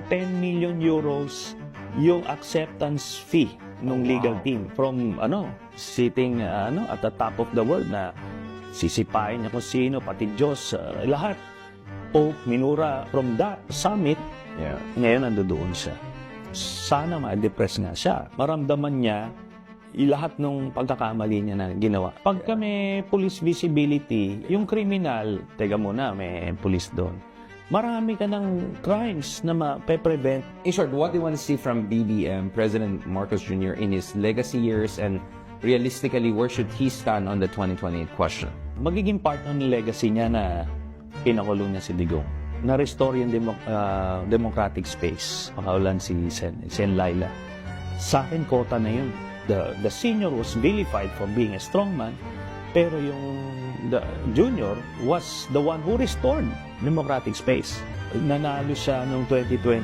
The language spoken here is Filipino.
€10 million yung acceptance fee ng legal team from sitting at the top of the world na sisipain niya kung sino, pati Diyos, lahat. Pope, minura from that summit, ngayon nandoon siya. Sana ma-depress nga siya. Maramdaman niya lahat ng pagkakamali niya na ginawa. Pagka may police visibility, yung criminal, teka muna, may police doon. Marami ka ng crimes na ma-prevent. In short, what do you want to see from BBM, President Marcos Jr. in his legacy years, and realistically, where should he stand on the 2028 question? Magiging part ng legacy niya na pinakulong niya si Digong. Na-restore yung democratic space. Pakaulan si Sen Laila. Sa akin, kota na yun. The senior was vilified for being a strongman, pero the junior was the one who restored democratic space. Nanalo siya noong 2020